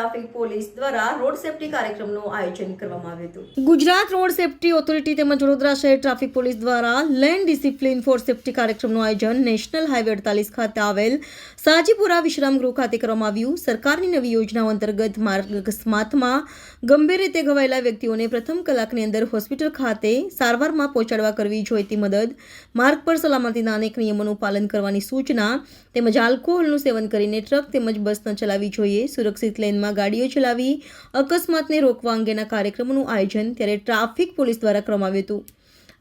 Traffic police દ્વારા road safety કાર્યક્રમનું આયોજન કરવામાં આવ્યું હતું। ગુજરાત રોડ સેફટી ઓથોરિટી તેમજ વડોદરા શહેર ટ્રાફિક પોલીસ દ્વારા લેન ડિસિપ્લિન ફોર સેફટી કાર્યક્રમનું આયોજન નેશનલ હાઈવે 48 ખાતે આવેલ સાજીપુરા વિશ્રામ ગૃહ ખાતે કરવામાં આવ્યું। સરકારની નવી યોજનાઓ અંતર્ગત માર્ગ અકસ્માતમાં ગંભીર રીતે ઘવાયેલા વ્યક્તિઓને પ્રથમ કલાકની અંદર હોસ્પિટલ ખાતે સારવારમાં પહોંચાડવા કરવી જોઈતી મદદ, માર્ગ પર સલામતીના અનેક નિયમોનું પાલન કરવાની સૂચના તેમજ આલ્કોહોલનું સેવન કરીને ટ્રક તેમજ બસ ન ચલાવવી જોઈએ, સુરક્ષિત લેનમાં ગાડીઓ ચલાવી અકસ્માતને રોકવા અંગેના કાર્યક્રમોનું આયોજન ત્યારે ટ્રાફિક પોલીસ દ્વારા કરવામાં આવ્યું હતું।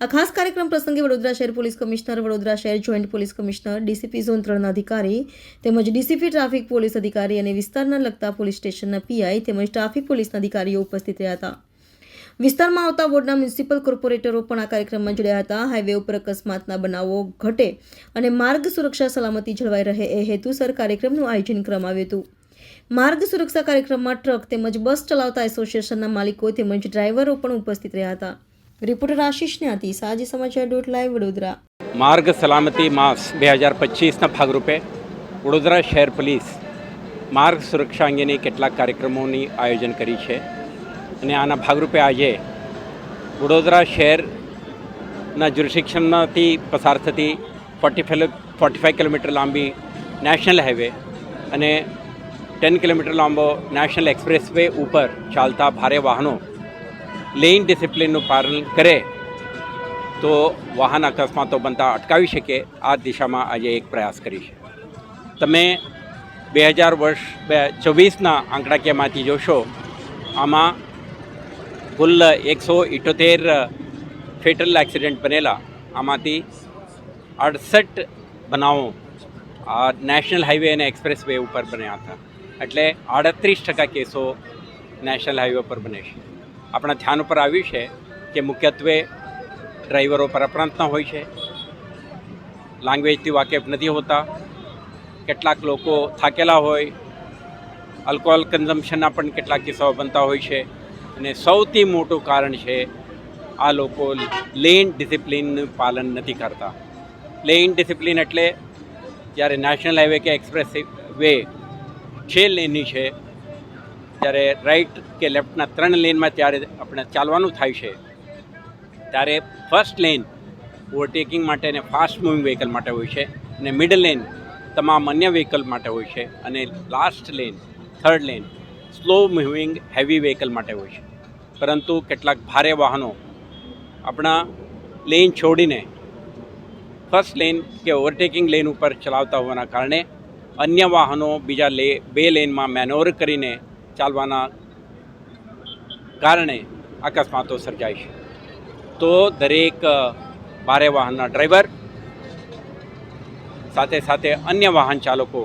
આ ખાસ કાર્યક્રમ પ્રસંગે વડોદરા શહેર પોલીસ કમિશનર, વડોદરા શહેર joint police commissioner, DCP zone 3ના અધિકારી તેમજ ડીસીપી ટ્રાફિક પોલીસ અધિકારી અને વિસ્તારના લગતા પોલીસ સ્ટેશનના પીઆઈ તેમજ ટ્રાફિક પોલીસના અધિકારીઓ ઉપસ્થિત રહ્યા હતા। વિસ્તારમાં આવતા વોર્ડના મ્યુનિસિપલ કોર્પોરેટરો પણ આ કાર્યક્રમમાં જોડાયા હતા। હાઈવે ઉપર અકસ્માતના બનાવો ઘટે અને માર્ગ સુરક્ષા સલામતી જળવાઈ રહે એ હેતુસર કાર્યક્રમનું આયોજન કરવામાં આવ્યું હતું। માર્ગ સુરક્ષા કાર્યક્રમમાં ટ્રક તેમજ બસ ચલાવતા એસોસિએશનના માલિકો તેમજ ડ્રાઈવરો પણ ઉપસ્થિત રહ્યા હતા। રિપોર્ટર આશિષ ન્યાતી, સાજી સમાચાર .live વડોદરા। માર્ગ સલામતી માસ 2025ના ભાગરૂપે વડોદરા શહેર પોલીસ માર્ગ સુરક્ષા અંગેની કેટલાક કાર્યક્રમોની આયોજન કરી છે અને આના ભાગરૂપે આજે વડોદરા શહેરના જ્યુરિસ્ડિક્શનમાંથી પસાર થતી 45 કિલોમીટર લાંબી નેશનલ હાઈવે અને 10 કિલોમીટર લાંબો નેશનલ એક્સપ્રેસ વે ઉપર ચાલતા ભારે વાહનો લેન ડિસિપ્લિનનું પાલન કરે તો વાહન અકસ્માતો બનતા અટકાવી શકે, આ દિશામાં આજે એક પ્રયાસ કરી છે। તમે 2024ના આંકડાકીયમાંથી જોશો, આમાં કુલ 178 ફેટલ એક્સિડન્ટ બનેલા, આમાંથી 68 બનાવો આ નેશનલ હાઈવે અને એક્સપ્રેસ વે ઉપર બન્યા હતા, એટલે 38% કેસો નેશનલ હાઈવે પર બને છે। આપણા ધ્યાન ઉપર આવ્યું છે કે મુખ્યત્વે ડ્રાઈવરો પર અપ્રાંતના હોય છે, લેંગ્વેજથી વાકેફ નથી હોતા, કેટલાક લોકો થાકેલા હોય, આલ્કોહોલ કન્ઝમ્પશનના પણ કેટલાક કિસ્સાઓ બનતા હોય છે અને સૌથી મોટું કારણ છે આ લોકો લેન ડિસિપ્લિનનું પાલન નથી કરતા। લેન ડિસિપ્લિન એટલે જ્યારે નેશનલ હાઈવે કે એક્સપ્રેસ વે 6 લેનની છે, જ્યારે રાઈટ કે લેફ્ટના 3 લેનમાં ત્યારે આપણે ચાલવાનું થાય છે, ત્યારે ફર્સ્ટ લેન ઓવરટેકિંગ માટે અને ફાસ્ટ મૂવિંગ વ્હીકલ માટે હોય છે અને મિડલ લેન તમામ અન્ય વ્હીકલ માટે હોય છે અને last lane, third lane slow moving heavy vehicle માટે હોય છે। પરંતુ કેટલાક ભારે વાહનો આપણા લેન છોડીને ફર્સ્ટ લેન કે ઓવરટેકિંગ લેન ઉપર ચલાવતા હોવાના કારણે અન્ય વાહનો બીજા 2 લેનમાં મેનોવર કરીને ચાલવાના કારણે અકસ્માતો સર્જાય છે। તો દરેક ભારે વાહનના ડ્રાઈવર સાથે સાથે અન્ય વાહન ચાલકો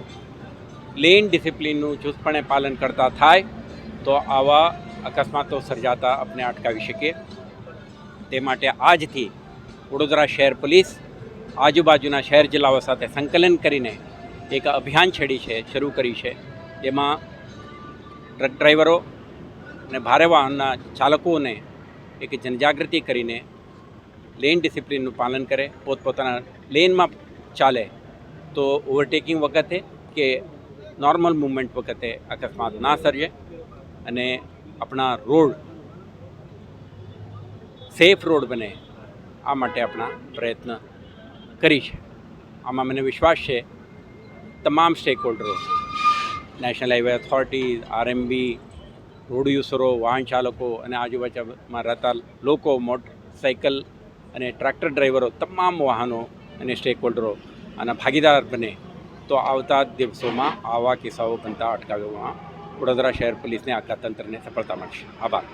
લેન ડિસિપ્લિનનું ચુસ્તપણે પાલન કરતા થાય તો આવા અકસ્માતો સર્જાતા આપણે અટકાવી શકીએ। તે માટે આજથી વડોદરા શહેર પોલીસ આજુબાજુના શહેર જિલ્લાઓ સાથે સંકલન કરીને એક અભિયાન શરૂ કરી છે, જેમાં ટ્રક ડ્રાઈવરો અને ભારે વાહનના ચાલકોને એક જનજાગૃતિ કરીને લેન ડિસિપ્લિનનું પાલન કરે, પોતપોતાના લેનમાં ચાલે તો ઓવરટેકિંગ વખતે કે નોર્મલ મૂવમેન્ટ વખતે અકસ્માત ના સર્જે અને આપણા રોડ સેફ રોડ બને, આ માટે આપણા પ્રયત્ન કરી છે। આમાં મને વિશ્વાસ છે તમામ સ્ટેક હોલ્ડરો, national highway authority, RMB, road યુઝરો, વાહન ચાલકો અને આજુબાજુમાં રહેતા લોકો, મોટરસાઇકલ અને ટ્રેક્ટર ડ્રાઈવરો, તમામ વાહનો અને સ્ટેક હોલ્ડરો આના ભાગીદાર બને તો આવતા દિવસોમાં આવા કિસ્સાઓ બનતા અટકાવવામાં વડોદરા શહેર પોલીસને આખા તંત્રને સફળતા મળશે। આભાર।